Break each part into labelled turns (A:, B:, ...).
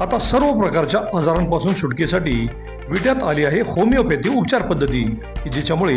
A: आता सर्व प्रकारच्या आजारांपासून सुटकेसाठी विट्यात आली आहे होमिओपॅथी उपचार पद्धती, जिच्यामुळे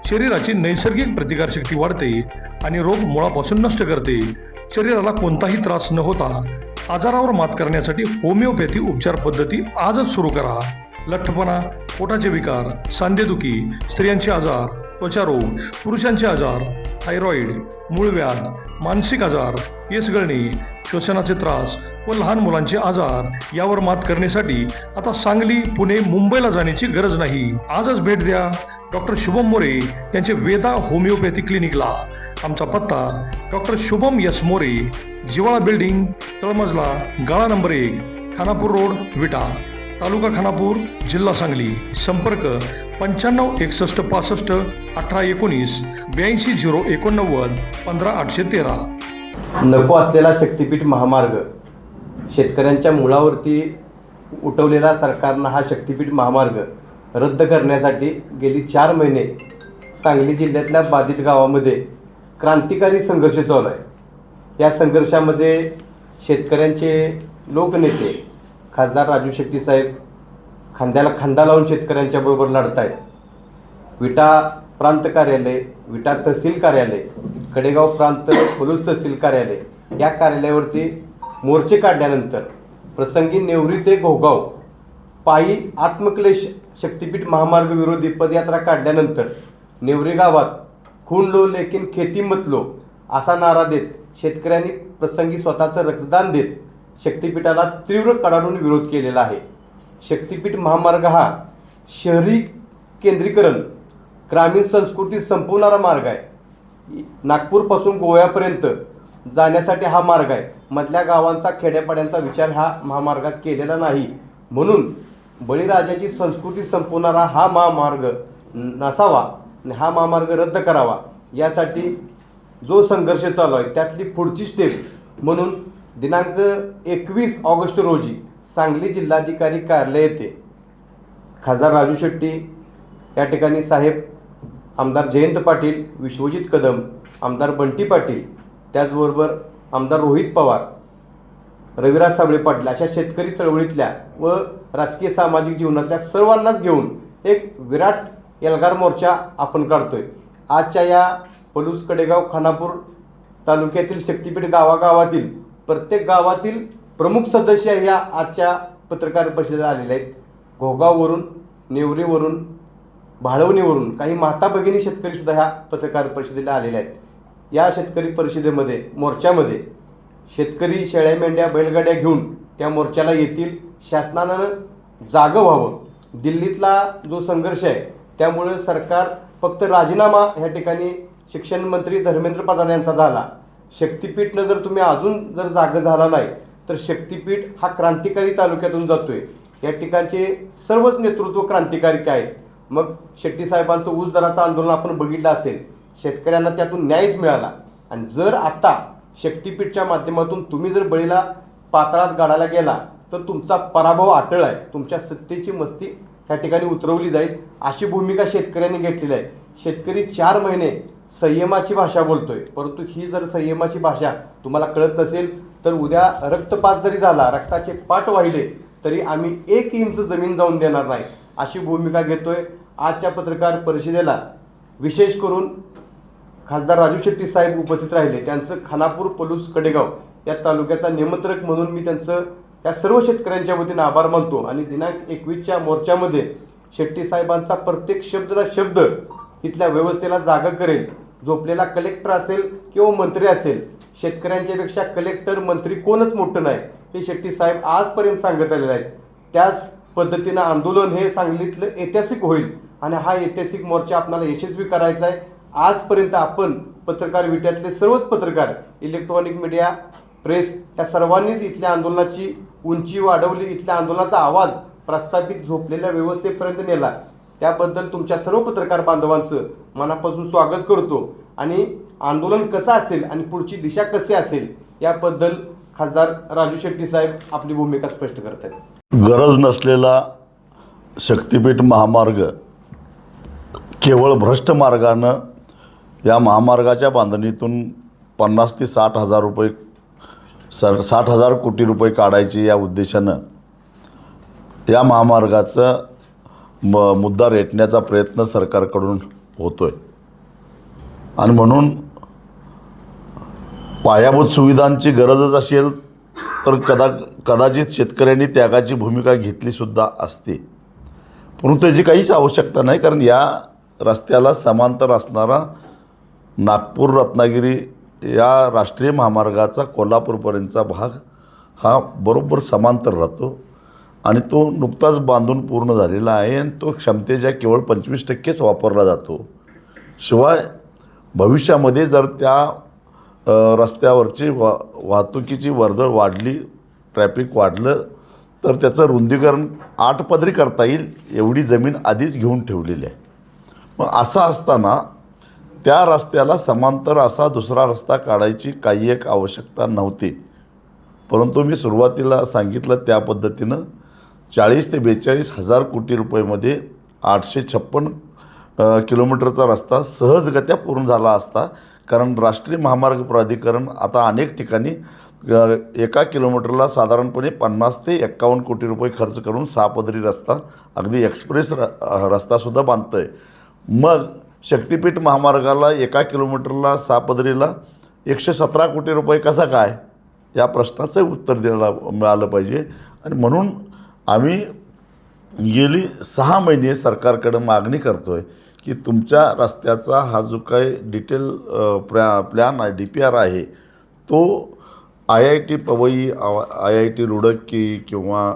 A: शरीराची नैसर्गिक प्रतिकारशक्ती वाढते आणि रोग मुळापासून नष्ट करते. शरीराला कोणताही त्रास न होता आजारावर मात करण्यासाठी होमिओपॅथी उपचार पद्धती आजच सुरू करा. लठ्ठपणा, पोटाचे विकार, सांधेदुखी, स्त्रियांचे आजार, त्वचारोग, पुरुषांचे आजार, थायरॉइड, मूळव्याध, मानसिक आजार, केस गळणे, श्वसनाचे त्रास व लहान मुलांचे आजार यावर मात करण्यासाठी आता सांगली, पुणे, मुंबईला जाण्याची गरज नाही. आजच भेट द्या डॉक्टर शुभम मोरे यांचे वेदा होमिओपॅथी क्लिनिकला. आमचा पत्ता डॉक्टर शुभम एस मोरे, जिवाळा बिल्डिंग, तळमजला, गाळा नंबर 1, खानापूर रोड, विटा, तालुका खानापूर, जिल्हा सांगली. संपर्क 95 61 65 18 19 82 089 15 813.
B: नको असलेला शक्तिपीठ महामार्ग, शेतकऱ्यांच्या मुळावरती उठवलेला सरकारनं हा शक्तिपीठ महामार्ग रद्द करण्यासाठी गेली 4 महिने सांगली जिल्ह्यातल्या बाधित गावामध्ये क्रांतिकारी संघर्ष चालू आहे. या संघर्षामध्ये शेतकऱ्यांचे लोकनेते खासदार राजू शेट्टी साहेब खांद्याला खांदा लावून शेतकऱ्यांच्या बरोबर लढत आहेत. विटा प्रांत कार्यालय, विटा तहसील कार्यालय, कडेगाव प्रांत पोलीस तहसील कार्यालय या कार्यालयावरती मोर्चे काढल्यानंतर प्रसंगी नेवरी ते घोगाव पायी आत्मक्लेश शक्तिपीठ महामार्ग विरोधी पदयात्रा काढल्यानंतर नेवरी गावात खून लो लेकिन खेती मत लो असा नारा देत शेतकऱ्यांनी प्रसंगी स्वतःचं रक्तदान देत शक्तिपीठाला तीव्र कडाडून विरोध केलेला आहे. शक्तिपीठ महामार्ग हा शहरी केंद्रीकरण, ग्रामीण संस्कृती संपवणारा मार्ग आहे. नागपूरपासून गोव्यापर्यंत जाण्यासाठी हा मार्ग आहे. मधल्या गावांचा, खेड्यापाड्यांचा विचार ह्या महामार्गात केलेला नाही. म्हणून बळीराजाची संस्कृती संपवणारा हा महामार्ग नसावा आणि हा महामार्ग रद्द करावा. यासाठी जो संघर्ष चालू आहे त्यातली पुढची स्टेप म्हणून दिनांक 21 ऑगस्ट रोजी सांगली जिल्हाधिकारी कार्यालय येथे खासदार राजू शेट्टी या ठिकाणी साहेब, आमदार जयंत पाटील, विश्वजित कदम, आमदार बंटी पाटील, त्याचबरोबर आमदार रोहित पवार, रविराज साबळे पाटील अशा शेतकरी चळवळीतल्या व राजकीय सामाजिक जीवनातल्या सर्वांनाच घेऊन एक विराट एल्गार मोर्चा आपण काढतोय. आजच्या या पलूस, कडेगाव, खानापूर तालुक्यातील शक्तिपीठ गावागावातील प्रत्येक गावातील प्रमुख सदस्य या आजच्या पत्रकार परिषदेत आलेले आहेत. घोगाववरून, नेवरीवरून, भाळवणीवरून काही माता भगिनी शेतकरीसुद्धा ह्या पत्रकार परिषदेला आलेल्या आहेत. या शेतकरी परिषदेमध्ये, मोर्चामध्ये शेतकरी शेळ्या, मेंढ्या, बैलगाड्या घेऊन त्या मोर्चाला येतील. शासनानं जागं व्हावं. दिल्लीतला जो संघर्ष आहे त्यामुळे सरकार फक्त राजीनामा ह्या ठिकाणी शिक्षण मंत्री धर्मेंद्र प्रधान यांचा झाला. शक्तिपीठनं जर तुम्ही अजून जर जागं झाला नाही तर शक्तिपीठ हा क्रांतिकारी तालुक्यातून जातोय. या ठिकाणचे सर्वच नेतृत्व क्रांतिकारी आहेत. मग शेट्टी साहेबांचं ऊस दराचं आंदोलन आपण बघितलं असेल, शेतकऱ्यांना त्यातून न्यायच मिळाला. आणि जर आता शक्तिपीठच्या माध्यमातून तुम्ही जर बळीला पाताळात गाडायला गेला तर तुमचा पराभव अटळ आहे. तुमच्या सत्तेची मस्ती त्या ठिकाणी उतरवली जाईल अशी भूमिका शेतकऱ्यांनी घेतलेली आहे. शेतकरी 4 महिने संयमाची भाषा बोलतोय, परंतु ही जर संयमाची भाषा तुम्हाला कळत नसेल तर उद्या रक्तपात जरी झाला, रक्ताचे पाट वाहिले तरी आम्ही 1 इंच जमीन जाऊन देणार नाही अशी भूमिका घेतोय. आजच्या पत्रकार परिषदेला विशेष करून खासदार राजू शेट्टी साहेब उपस्थित राहिले. त्यांचं खानापूर, पलूस, कडेगाव या तालुक्याचा निमंत्रक म्हणून मी त्यांचं या सर्व शेतकऱ्यांच्या वतीने आभार मानतो. आणि दिनांक 21च्या मोर्चामध्ये शेट्टी साहेबांचा प्रत्येक शब्दाला शब्द इथल्या व्यवस्थेला जागा करेल. झोपलेला कलेक्टर असेल किंवा मंत्री असेल, शेतकऱ्यांच्यापेक्षा कलेक्टर, मंत्री कोणच मोठं नाही हे शेट्टी साहेब आजपर्यंत सांगत आलेले आहेत. त्याच पद्धतीनं आंदोलन हे सांगलीतलं ऐतिहासिक होईल आणि हा ऐतिहासिक मोर्चा आपल्याला यशस्वी करायचा आहे. आजपर्यंत आपण पत्रकार, विट्यातले सर्वच पत्रकार, इलेक्ट्रॉनिक मीडिया, प्रेस या सर्वांनीच इथल्या आंदोलनाची उंची वाढवली, इथल्या आंदोलनाचा आवाज प्रस्थापित झोपलेल्या व्यवस्थेपर्यंत नेला. त्याबद्दल तुमच्या सर्व पत्रकार बांधवांचं मनापासून स्वागत करतो. आणि आंदोलन कसं असेल आणि पुढची दिशा कशी असेल याबद्दल खासदार राजू शेट्टी साहेब आपली भूमिका स्पष्ट करतात.
C: गरज नसलेला शक्तिपीठ महामार्ग केवळ भ्रष्ट मार्गानं या महामार्गाच्या बांधणीतून 50 ते 60 हजार रुपये 60,000 कोटी रुपये काढायचे या उद्देशानं या महामार्गाचा मुद्दा रेटण्याचा प्रयत्न सरकारकडून होतो आहे आणि म्हणून पायाभूत सुविधांची गरजच असेल तर कदाचित शेतकऱ्यांनी त्यागाची भूमिका घेतलीसुद्धा असते, परंतु त्याची काहीच आवश्यकता नाही. कारण या रस्त्याला समांतर असणारा नागपूर रत्नागिरी या राष्ट्रीय महामार्गाचा कोल्हापूरपर्यंतचा भाग हा बरोबर समांतर राहतो आणि तो नुकताच बांधून पूर्ण झालेला आहे आणि तो क्षमतेच्या केवळ 25%च वापरला जातो. शिवाय भविष्यामध्ये जर त्या रस्त्यावरची वाहतुकीची वर्दळ वाढली, ट्रॅफिक वाढलं तर त्याचं रुंदीकरण 8 पदरी करता येईल एवढी जमीन आधीच घेऊन ठेवलेली आहे. मग असं असताना त्या रस्त्याला समांतर असा दुसरा रस्ता काढायची काही एक आवश्यकता नव्हती, परंतु मी सुरुवातीला सांगितलं त्या पद्धतीनं 40 ते 42 हजार कोटी रुपयेमध्ये 856 किलोमीटरचा रस्ता सहजगत्या पूर्ण झाला असता. कारण राष्ट्रीय महामार्ग प्राधिकरण आता अनेक ठिकाणी 1 किलोमीटरला साधारणपणे 50 ते 51 कोटी रुपये खर्च करून 6 पदरी रस्ता, अगदी एक्सप्रेस रस्तासुद्धा बांधतं आहे. मग शक्तिपीठ महामार्गाला 1 किलोमीटरला 6 पदरीला 117 कोटी रुपये कसा काय, या प्रश्नाचं उत्तर मिळालं पाहिजे. आणि म्हणून आम्ही गेली 6 महिने सरकारकडे मागणी करतो आहे की तुमच्या रस्त्याचा हा जो काही डिटेल प्लॅन आहे, DPR आहे, तो IIT पवई, IIT रुडकी किंवा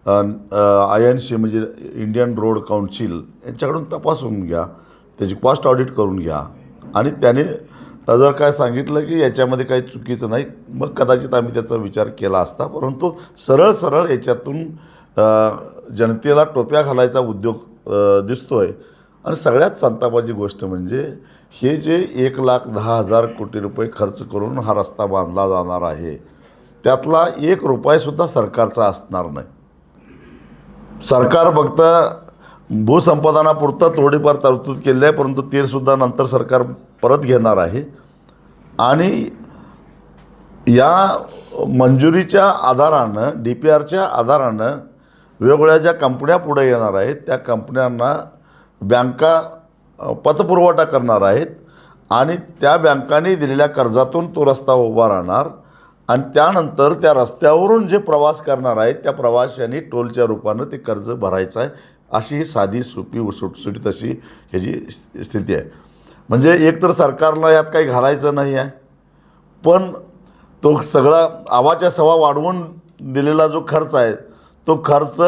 C: INC म्हणजे इंडियन रोड काउन्सिल यांच्याकडून तपासून घ्या, त्याची कॉस्ट ऑडिट करून घ्या आणि त्याने जर काय सांगितलं की याच्यामध्ये काही चुकीचं नाही, मग कदाचित आम्ही त्याचा विचार केला असता. परंतु सरळ याच्यातून जनतेला टोप्या घालायचा उद्योग दिसतो आहे. आणि सगळ्यात संतापाची गोष्ट म्हणजे हे जे 1,10,000 कोटी रुपये खर्च करून हा रस्ता बांधला जाणार आहे, त्यातला 1 रुपयासुद्धा सरकारचा असणार नाही. सरकार फक्त भूसंपादनापुरतं थोडीफार तरतूद केली आहे, परंतु ते सुद्धा नंतर सरकार परत घेणार आहे. आणि या मंजुरीच्या आधारानं, DPRच्या आधारानं वेगवेगळ्या ज्या कंपन्या पुढे येणार आहेत त्या कंपन्यांना बँका पतपुरवठा करणार आहेत आणि त्या बँकांनी दिलेल्या कर्जातून तो रस्ता उभा राहणार आणि त्यानंतर त्या रस्त्यावरून जे प्रवास करणार आहेत त्या प्रवाशांनी टोलच्या रूपानं ते कर्ज भरायचं आहे. अशी ही साधी सोपी सुटसुटीत अशी ह्याची स्थिती आहे. म्हणजे एकतर सरकारला यात काही घालायचं नाही आहे, पण तो सगळा आवाच्या सवा वाढवून दिलेला जो खर्च आहे तो खर्च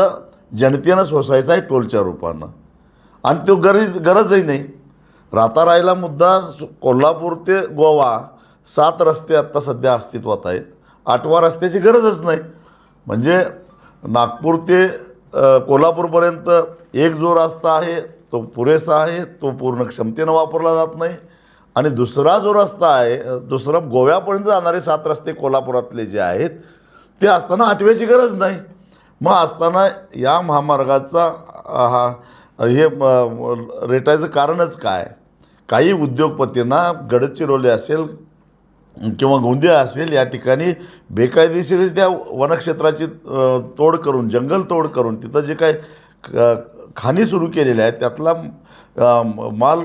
C: जनतेनं सोसायचा आहे टोलच्या रूपानं आणि तो गरजही नाही. राहिला मुद्दा कोल्हापूर ते गोवा 7 रस्ते आत्ता सध्या अस्तित्वात आहेत, 8व्या रस्त्याची गरजच नाही. म्हणजे नागपूर ते कोल्हापूरपर्यंत एक जो रस्ता आहे तो पुरेसा आहे, तो पूर्ण क्षमतेनं वापरला जात नाही. आणि दुसरा जो रस्ता आहे, दुसरा गोव्यापर्यंत जाणारे 7 रस्ते कोल्हापुरातले जे आहेत ते असताना 8व्याची गरज नाही. मग असताना या महामार्गाचा हे रेटायचं कारणच काय? काही उद्योगपतींना गडचिरोली असेल किंवा गोंदिया असेल या ठिकाणी बेकायदेशीर त्या वनक्षेत्राची तोड करून, जंगल तोड करून तिथं जे काय खाणी सुरू केलेल्या आहेत त्यातला माल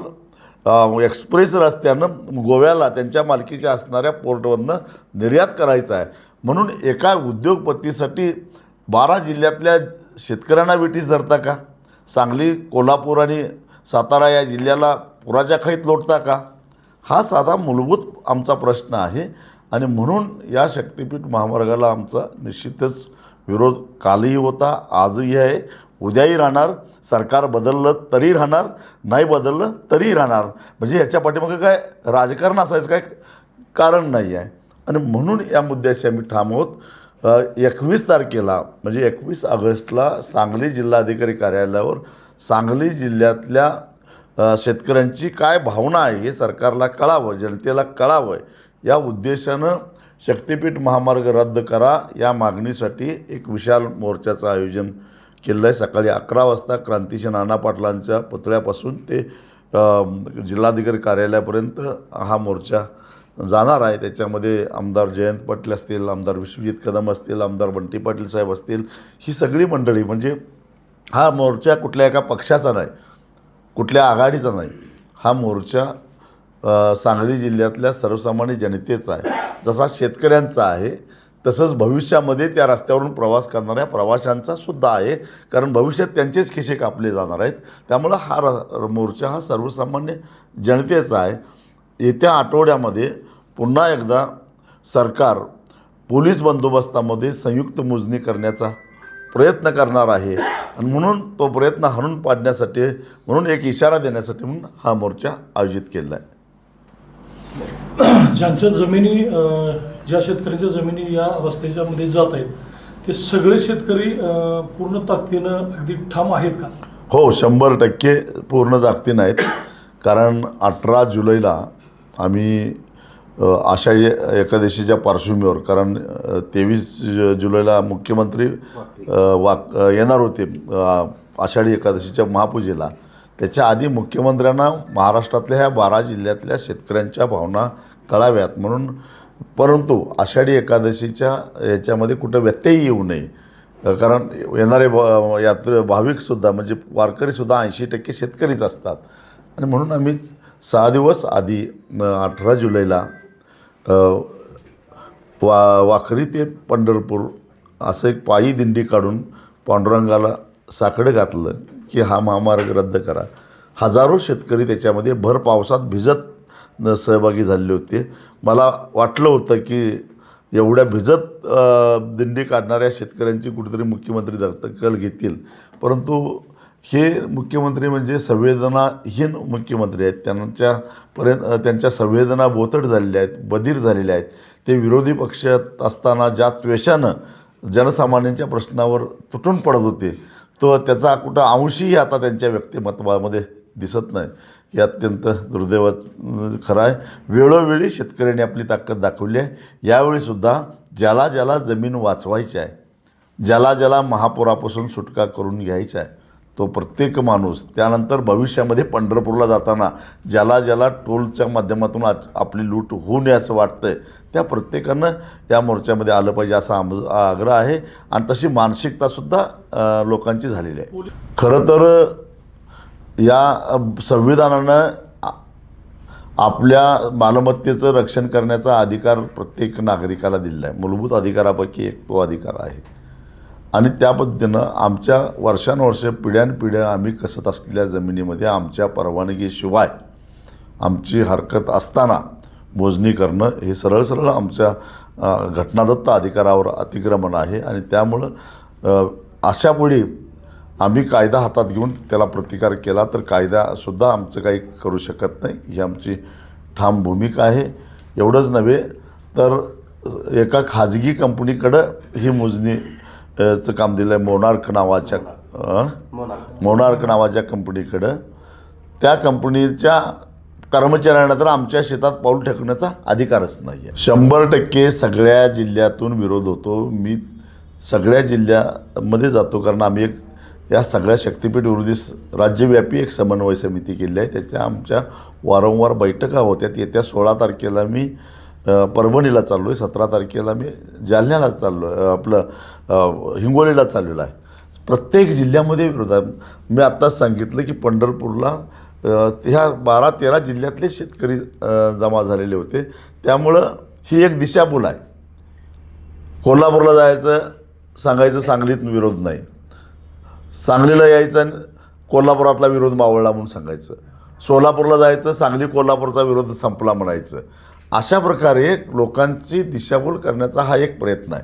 C: एक्सप्रेस रस्त्यानं गोव्याला त्यांच्या मालकीच्या असणाऱ्या पोर्टवरनं निर्यात करायचा आहे. म्हणून एका उद्योगपतीसाठी 12 जिल्ह्यातल्या शेतकऱ्यांना वेठीस धरता का? सांगली, कोल्हापूर आणि सातारा या जिल्ह्याला पुराच्या खाईत लोटता का? हा साधा मूलभूत आमचा प्रश्न आहे. आणि म्हणून या शक्तिपीठ महामार्गाला आमचा निश्चितच विरोध कालही होता, आजही आहे, उद्याही राहणार. सरकार बदललं तरी राहणार, नाही बदललं तरी राहणार. म्हणजे याच्या पाठीमागे काय राजकारण असायचं काय कारण नाही आहे. आणि म्हणून या मुद्द्याशी आम्ही ठाम आहोत. 21 तारखेला म्हणजे 21 ऑगस्टला सांगली जिल्हाधिकारी कार्यालयावर सांगली जिल्ह्यातल्या शेतकऱ्यांची काय भावना आहे हे सरकारला कळावं, जनतेला कळावं, या उद्देशानं शक्तिपीठ महामार्ग रद्द करा या मागणीसाठी एक विशाल मोर्चाचं आयोजन केलं आहे. सकाळी 11 वाजता क्रांतिसिंह नाना पाटलांच्या पुतळ्यापासून ते जिल्हाधिकारी कार्यालयापर्यंत हा मोर्चा जाणार आहे. त्याच्यामध्ये आमदार जयंत पाटील असतील, आमदार विश्वजित कदम असतील, आमदार बंटी पाटील साहेब असतील, ही सगळी मंडळी म्हणजे हा मोर्चा कुठल्या एका पक्षाचा नाही, कुठल्या आघाडीचा नाही. हा मोर्चा सांगली जिल्ह्यातल्या सर्वसामान्य जनतेचा आहे. जसा शेतकऱ्यांचा आहे तसंच भविष्यामध्ये त्या रस्त्यावरून प्रवास करणाऱ्या प्रवाशांचा सुद्धा आहे, कारण भविष्यात त्यांचेच खिसे कापले जाणार आहेत. त्यामुळं हा मोर्चा हा सर्वसामान्य जनतेचा आहे. येत्या आठवड्यामध्ये पुन्हा एकदा सरकार पोलीस बंदोबस्तामध्ये संयुक्त मोजणी करण्याचा प्रयत्न करणार आहे आणि म्हणून तो प्रयत्न हाणून पाडण्यासाठी, म्हणून एक इशारा देण्यासाठी म्हणून हा मोर्चा आयोजित केला आहे.
A: ज्यांच्या जमिनी ज्या शेतकऱ्यांच्या जमिनी या रस्त्याच्या मध्ये जात आहेत ते सगळे शेतकरी पूर्ण ताकदीनं अगदी ठाम आहेत का?
C: हो, 100% पूर्ण ताकदीनं आहेत. कारण 18 जुलैला आम्ही आषाढी एकादशीच्या पार्श्वभूमीवर, कारण 23 जुलैला मुख्यमंत्री येणार होते आषाढी एकादशीच्या महापूजेला. त्याच्या आधी मुख्यमंत्र्यांना महाराष्ट्रातल्या ह्या 12 जिल्ह्यातल्या शेतकऱ्यांच्या भावना कळाव्यात म्हणून, परंतु आषाढी एकादशीच्या याच्यामध्ये कुठं व्यत्यय येऊ नये, कारण येणारे भाविकसुद्धा म्हणजे वारकरीसुद्धा 80% शेतकरीच असतात. आणि म्हणून आम्ही 6 दिवस आधी 18 जुलैला वाखरी ते पंढरपूर असं एक पायी दिंडी काढून पांडुरंगाला साकडं घातलं की हा महामार्ग रद्द करा. हजारो शेतकरी त्याच्यामध्ये भर पावसात भिजत सहभागी झालेले होते. मला वाटलं होतं की एवढ्या भिजत दिंडी काढणाऱ्या शेतकऱ्यांची कुठेतरी मुख्यमंत्री दखल घेतील, परंतु हे मुख्यमंत्री म्हणजे संवेदनाहीन मुख्यमंत्री आहेत. त्यांच्या संवेदना बोथट झालेल्या आहेत, बधीर झालेल्या आहेत. ते विरोधी पक्षात असताना ज्या त्वेषानं जनसामान्यांच्या प्रश्नावर तुटून पडत होते, तो त्याचा कुठं अंशही आता त्यांच्या व्यक्तिमत्वामध्ये दिसत नाही. हे अत्यंत दुर्दैवाचं खरं आहे. वेळोवेळी शेतकऱ्यांनी आपली ताकद दाखवली आहे. यावेळीसुद्धा ज्याला ज्याला जमीन वाचवायची आहे, ज्याला ज्याला महापुरापासून सुटका करून घ्यायचा आहे, तो प्रत्येक माणूस, त्यानंतर भविष्यामध्ये पंढरपूरला जाताना ज्याला ज्याला टोलच्या माध्यमातून आपली लूट होऊ नये असं वाटतंय, त्या प्रत्येकानं या मोर्चामध्ये आलं पाहिजे असा आग्रह आहे. आणि तशी मानसिकतासुद्धा लोकांची झालेली आहे. खरं तर या संविधानानं आपल्या मालमत्तेचं रक्षण करण्याचा अधिकार प्रत्येक नागरिकाला दिलेला आहे. मूलभूत अधिकारापैकी एक तो अधिकार आहे. आणि त्या पद्धतीनं आमच्या वर्षानुवर्षे पिढ्यानपिढ्या आम्ही कसत असलेल्या जमिनीमध्ये आमच्या परवानगीशिवाय आमची हरकत असताना मोजणी करणं हे सरळ सरळ आमच्या घटनादत्त अधिकारावर अतिक्रमण आहे. आणि त्यामुळं अशापुढे आम्ही कायदा हातात घेऊन त्याला प्रतिकार केला तर कायदासुद्धा आमचं काही करू शकत नाही, ही आमची ठाम भूमिका आहे. एवढंच नव्हे तर एका खाजगी कंपनीकडं ही मोजणी चं काम दिलं आहे, मोनार्क नावाच्या कंपनीकडं. त्या कंपनीच्या कर्मचाऱ्यांना तर आमच्या शेतात पाऊल ठेवण्याचा अधिकारच नाही आहे. 100% सगळ्या जिल्ह्यातून विरोध होतो. मी सगळ्या जिल्ह्यामध्ये जातो, कारण आम्ही एक या सगळ्या शक्तिपीठ विरोधी राज्यव्यापी एक समन्वय समिती केली आहे. त्याच्या आमच्या वारंवार बैठका होत्या. येत्या 16 तारखेला मी परभणीला चाललो आहे, 17 तारखेला मी जालन्याला चाललो आहे, आपलं हिंगोलीला चाललेलं आहे. प्रत्येक जिल्ह्यामध्ये विरोध आहे. मी आत्ताच सांगितलं की पंढरपूरला ह्या 12-13 जिल्ह्यातले शेतकरी जमा झालेले होते. त्यामुळं ही एक दिशाभूल आहे. कोल्हापूरला जायचं सांगायचं सांगलीत विरोध नाही, सांगलीला यायचं आणि कोल्हापुरातला विरोध मावळला म्हणून सांगायचं, सोलापूरला जायचं सांगली कोल्हापूरचा विरोध संपला म्हणायचं. अशा प्रकारे लोकांची दिशाभूल करण्याचा हा एक प्रयत्न आहे.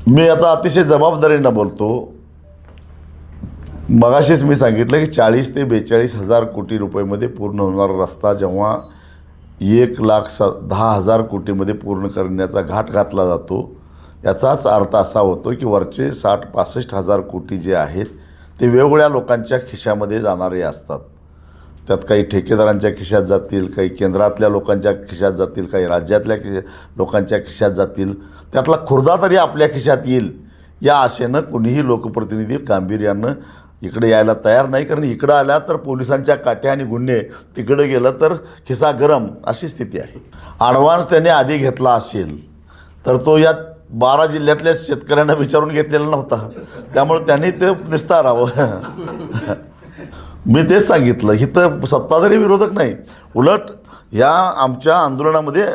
C: मी आता अतिशय जबाबदारीनं बोलतो. मगाशीच मी सांगितलं की 40 ते 42 हजार कोटी रुपयेमध्ये पूर्ण होणारा रस्ता जेव्हा 1,10,000 कोटीमध्ये पूर्ण करण्याचा घाट घातला जातो, याचाच अर्थ असा होतो की वरचे 60-65 हजार कोटी जे आहेत ते वेगवेगळ्या लोकांच्या खिशामध्ये जाणारे असतात. त्यात काही ठेकेदारांच्या खिशात जातील, काही केंद्रातल्या लोकांच्या खिशात जातील, काही राज्यातल्या लोकांच्या खिशात जातील. त्यातला खुर्दा तरी आपल्या खिशात येईल या आशेनं कुणीही लोकप्रतिनिधी गांभीर्यानं इकडे यायला तयार नाही. कारण इकडं आल्या तर पोलिसांच्या काट्या आणि गुन्हे, तिकडे गेलं तर खिसा गरम अशी स्थिती आहे. ॲडव्हान्स त्याने आधी घेतला असेल तर तो या 12 जिल्ह्यातल्या शेतकऱ्यांना विचारून घेतलेला नव्हता, त्यामुळे त्यांनी ते निस्तारावं. मी तेच सांगितलं, इथं सत्ताधारी विरोधक नाही, उलट या आमच्या आंदोलनामध्ये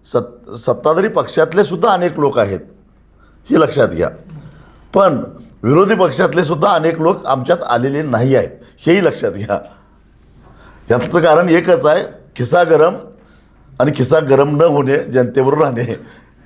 C: सत्ताधारी पक्षातले सुद्धा अनेक लोक आहेत, हे लक्षात घ्या. पण विरोधी पक्षातले सुद्धा अनेक लोक आमच्यात आलेले नाही आहेत, हेही लक्षात घ्या. याचं कारण एकच आहे, खिसा गरम आणि खिसा गरम न होणे, जनतेबरोबर राहणे.